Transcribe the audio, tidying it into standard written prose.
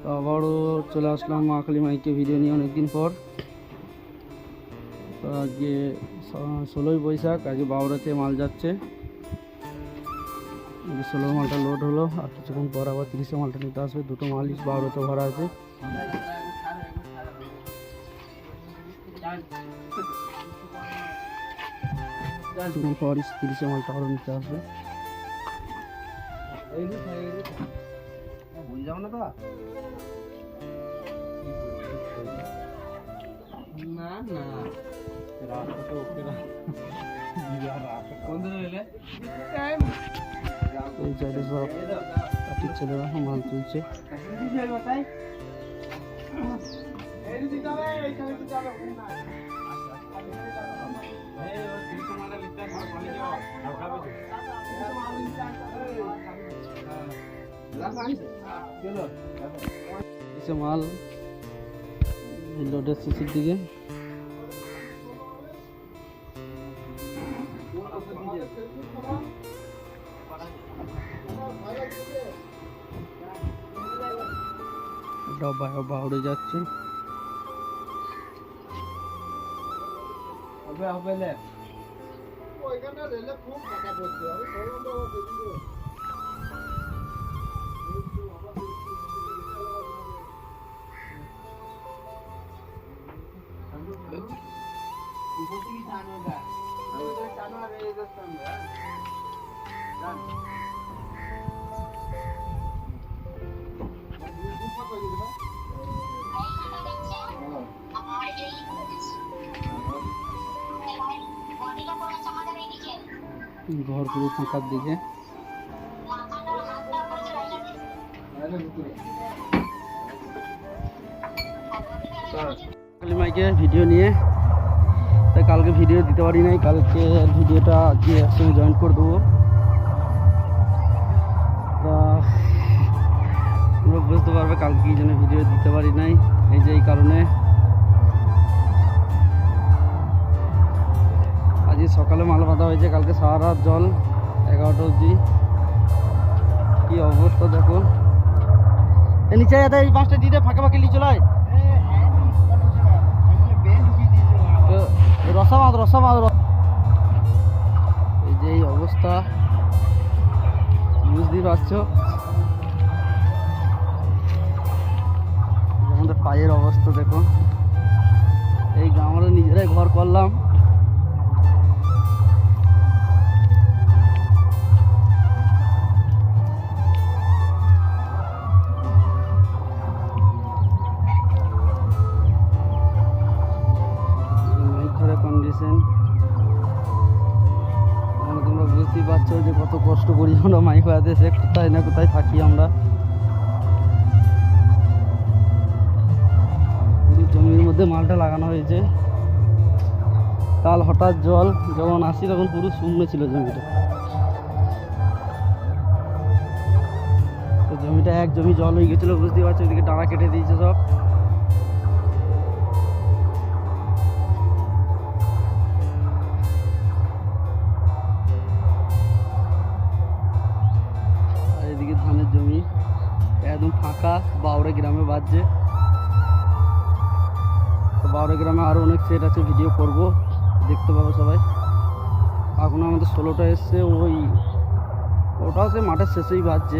তো আবারও চলে আসলাম মা কালী মাইকে ভিডিও নিয়ে অনেকদিন পর। তো আজকে 16ই বৈশাখ, আজকে বাউড়াতে মাল যাচ্ছে। 16 মালটা লোড হলো, আর কিছুক্ষণ পর আবার 30 মালটা নিতে আসবে। দুটো মালই বাউড়াতে ভরা আছে। কিছুক্ষণ পর 30 মালটা আরও নিতে আসবে। না না এই সাইডে সব পার্টির ছেলেরা মাল তুলছে। মাল লোডের সিসির দিকে বাউড়ে যাচ্ছে। ঘর পুরো ফাঁকার দিকে কালী মাইকে ভিডিও নিয়ে, তাই কালকে ভিডিও দিতে পারি নাই। কালকে ভিডিওটা আজকে একসঙ্গে জয়েন করে দেবো। তা তোমরা বুঝতে পারবে কালকে কি জন্য ভিডিও দিতে পারি নাই। এই যে এই কারণে আজকে সকালে মাল বাঁধা হয়েছে, কালকে সারা রাত জল 11টা অবধি। কি অবস্থা দেখো। নিচে যেতে এই পাঁচটা দিতে ফাঁকে ফাঁকে নিয়ে চলায় রসা এই যে এই অবস্থা বুঝতেই পারছো। আমাদের পায়ের অবস্থা দেখো। এই আমরা নিজেরাই ঘর করলাম। কন্ডিশন তোমরা বুঝতেই পারছো যে কত কষ্ট করি আমরা মাইক বাজাতে, সে কোথায় না কোথায় থাকি আমরা। জমির মধ্যে মালটা লাগানো হয়েছে। কাল হঠাৎ জল যখন আসি তখন পুরো শূন্য ছিল জমিটা। তো জমিটা এক জমি জল হয়ে গেছিলো, বুঝতেই পারছো। ওইদিকে ডালা কেটে দিয়েছে সব। এদিকে ধানের জমি একদম ফাঁকা, বাউড়া গ্রামে বাজছে। তো বাউড়া গ্রামে আরও অনেক সেট আছে, ভিডিও করব, দেখতে পাবো সবাই। এখন আমাদের 16টা এসছে, ওটাও সে মাঠের শেষেই বাজছে।